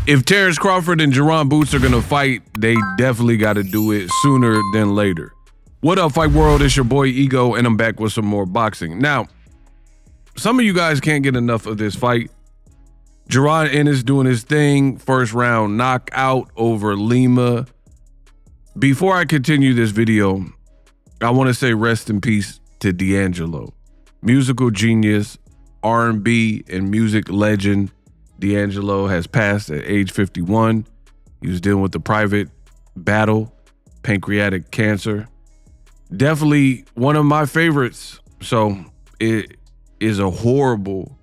If Terence Crawford and Jaron Boots are going to fight, they definitely got to do it sooner than later. What up, Fight World? It's your boy Ego, and I'm back with some more boxing. Now, some of you guys can't get enough of this fight. Jaron Ennis doing his thing, first round knockout over Lima. Before I continue this video, I want to say rest in peace to D'Angelo. Musical genius, R&B and music legend. D'Angelo has passed at age 51. He was dealing with the private battle, pancreatic cancer. Definitely one of my favorites. So it is a horrible,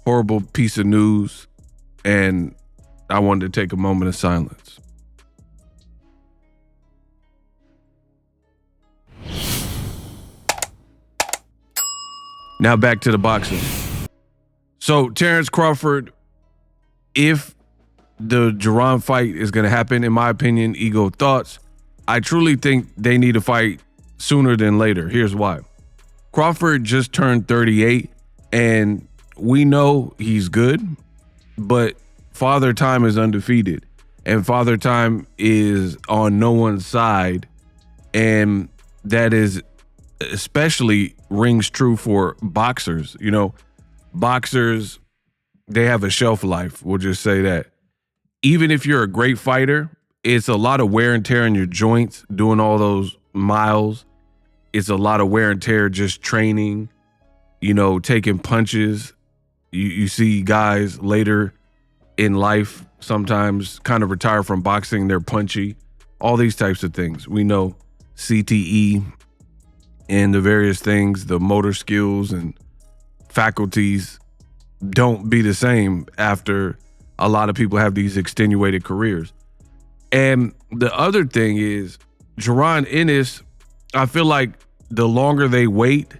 horrible piece of news. And I wanted to take a moment of silence. Now back to the boxing. So Terence Crawford, if the Jaron fight is going to happen, in my opinion, Ego thoughts, I truly think they need to fight sooner than later. Here's why. Crawford just turned 38, and we know he's good, but Father Time is undefeated, and Father Time is on no one's side, and that is especially rings true for boxers. You know, boxers, they have a shelf life. We'll just say that. Even if you're a great fighter, it's a lot of wear and tear in your joints doing all those miles. It's a lot of wear and tear just training, you know, taking punches. You see guys later in life sometimes kind of retire from boxing. They're punchy, all these types of things. We know CTE and the various things, the motor skills and faculties don't be the same after a lot of people have these extenuated careers. And the other thing is, Jaron Ennis, I feel like the longer they wait,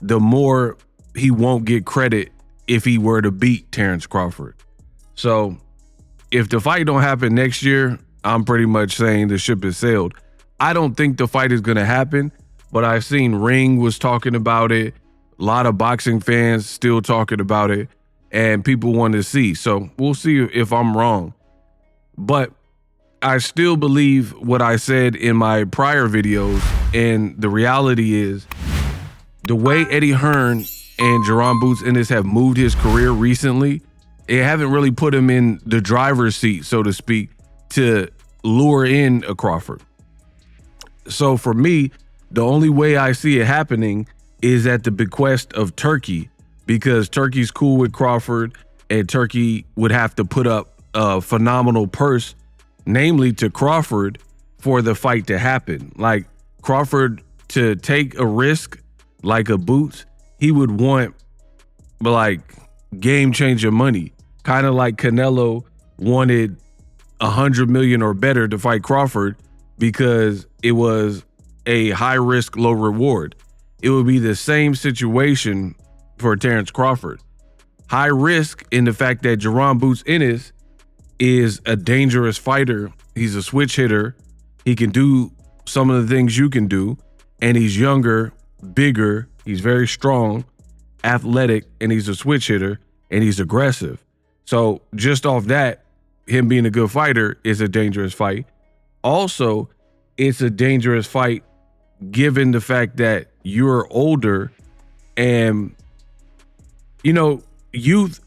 the more he won't get credit if he were to beat Terence Crawford. So if the fight don't happen next year, I'm pretty much saying the ship has sailed. I don't think the fight is going to happen, but I've seen Ring was talking about it. A lot of boxing fans still talking about it, and people want to see. So we'll see if I'm wrong. But I still believe what I said in my prior videos, and the reality is the way Eddie Hearn and Jaron Boots Ennis have moved his career recently, it haven't really put him in the driver's seat, so to speak, to lure in a Crawford. So for me, the only way I see it happening is at the bequest of Turkey, because Turkey's cool with Crawford, and Turkey would have to put up a phenomenal purse, namely to Crawford, for the fight to happen. Like Crawford to take a risk like a Boots, he would want like game changer money, kind of like Canelo wanted 100 million or better to fight Crawford because it was a high risk, low reward. It would be the same situation for Terence Crawford. High risk in the fact that Jaron Boots Ennis is a dangerous fighter. He's a switch hitter. He can do some of the things you can do, and he's younger, bigger. He's very strong, athletic, and he's a switch hitter, and he's aggressive. So just off that, him being a good fighter is a dangerous fight. Also, it's a dangerous fight given the fact that you're older, and you know, youth,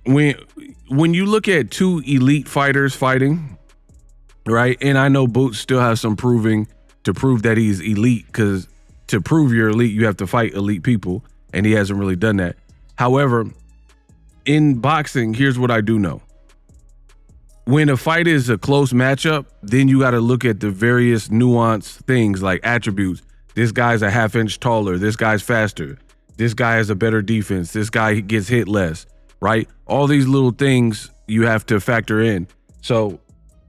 when you look at two elite fighters fighting, right? And I know Boots still has some proving to prove that he's elite, because to prove you're elite, you have to fight elite people, and he hasn't really done that. However, in boxing, here's what I do know. When a fight is a close matchup, then you got to look at the various nuanced things like attributes. This guy's a half inch taller. This guy's faster. This guy has a better defense. This guy gets hit less, right? All these little things you have to factor in. So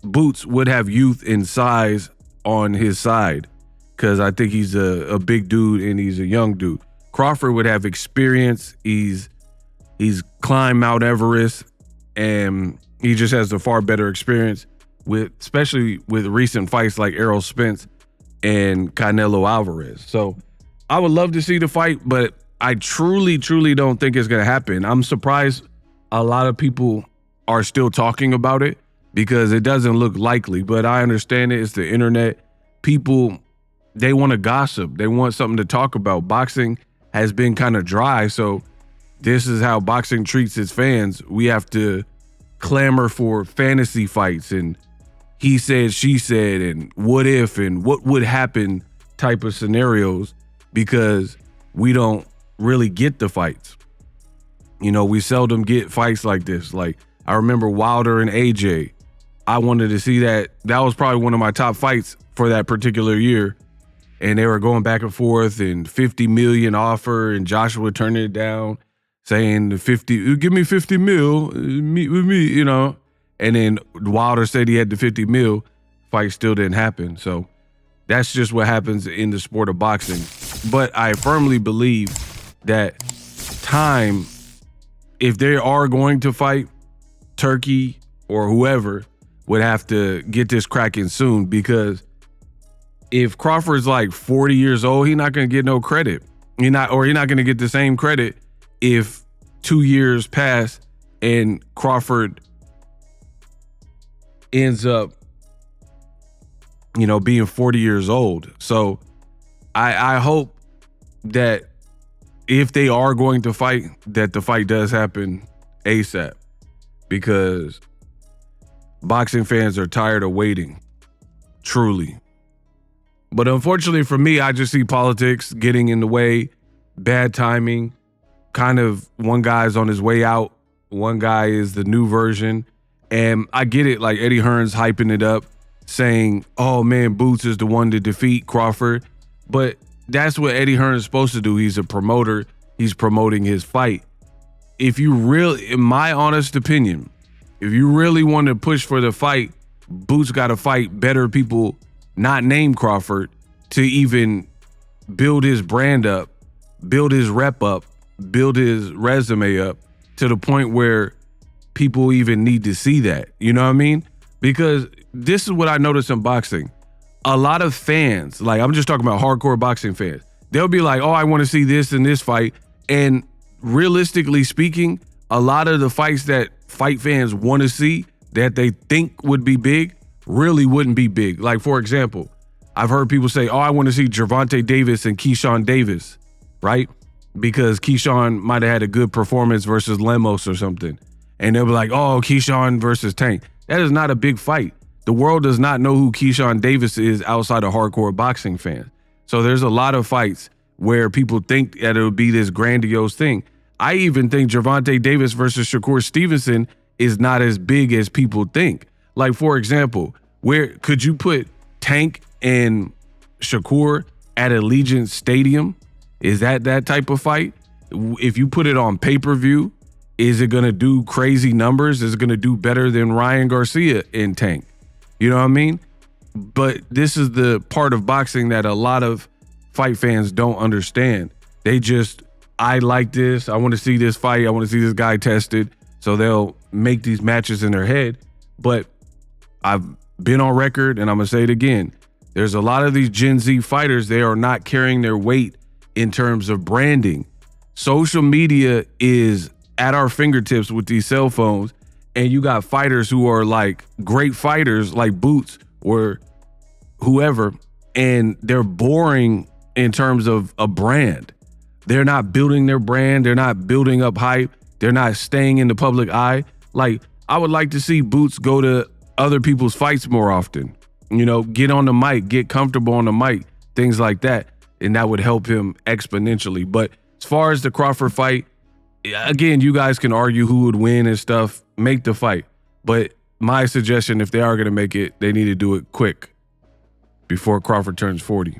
Boots would have youth and size on his side because I think he's a big dude and he's a young dude. Crawford would have experience. He's climbed Mount Everest, and he just has a far better experience with, especially with recent fights like Errol Spence and Canelo Alvarez. So I would love to see the fight, but I truly don't think it's going to happen. I'm surprised a lot of people are still talking about it because it doesn't look likely. But I understand it. It's the internet. People, they want to gossip. They want something to talk about. Boxing has been kind of dry. So this is how boxing treats its fans. We have to clamor for fantasy fights and he said, she said, and what if and what would happen type of scenarios because we don't really get the fights. You know, we seldom get fights like this. Like, I remember Wilder and AJ. I wanted to see that. That was probably one of my top fights for that particular year. And they were going back and forth and 50 million offer and Joshua turning it down, saying 50, give me 50 mil, meet with me, you know. And then Wilder said he had the 50 mil. Fight still didn't happen. So that's just what happens in the sport of boxing. But I firmly believe that time, if they are going to fight, Turkey or whoever would have to get this cracking soon, because if Crawford's like 40 years old, he's not going to get no credit. He's not going to get the same credit if 2 years pass and Crawford ends up, you know, being 40 years old. So I hope that if they are going to fight, that the fight does happen ASAP, because boxing fans are tired of waiting, truly. But unfortunately for me, I just see politics getting in the way, bad timing, kind of one guy's on his way out, one guy is the new version. And I get it, like Eddie Hearn's hyping it up, saying, oh man, Boots is the one to defeat Crawford. But that's what Eddie Hearn's supposed to do. He's a promoter. He's promoting his fight. If you really, in my honest opinion, if you really want to push for the fight, Boots got to fight better people, not named Crawford, to even build his brand up, build his rep up, build his resume up to the point where people even need to see that. You know what I mean? Because this is what I notice in boxing. A lot of fans, like I'm just talking about hardcore boxing fans, they'll be like, oh, I want to see this in this fight. And realistically speaking, a lot of the fights that fight fans want to see that they think would be big really wouldn't be big. Like, for example, I've heard people say, oh, I want to see Gervonta Davis and Keyshawn Davis, right? Because Keyshawn might have had a good performance versus Lemos or something. And they'll be like, oh, Keyshawn versus Tank. That is not a big fight. The world does not know who Keyshawn Davis is outside of hardcore boxing fans. So there's a lot of fights where people think that it would be this grandiose thing. I even think Gervonta Davis versus Shakur Stevenson is not as big as people think. Like, for example, where could you put Tank and Shakur at Allegiant Stadium? Is that type of fight? If you put it on pay-per-view, is it going to do crazy numbers? Is it going to do better than Ryan Garcia in Tank? You know what I mean? But this is the part of boxing that a lot of fight fans don't understand. They just, I like this. I want to see this fight. I want to see this guy tested. So they'll make these matches in their head. But I've been on record, and I'm going to say it again. There's a lot of these Gen Z fighters, they are not carrying their weight in terms of branding. Social media is at our fingertips with these cell phones, and you got fighters who are like great fighters like Boots or whoever, and they're boring in terms of a brand. They're not building their brand. They're not building up hype. They're not staying in the public eye. Like, I would like to see Boots go to other people's fights more often. You know, get on the mic, get comfortable on the mic, things like that. And that would help him exponentially. But as far as the Crawford fight, again, you guys can argue who would win and stuff. Make the fight. But my suggestion, if they are going to make it, they need to do it quick before Crawford turns 40.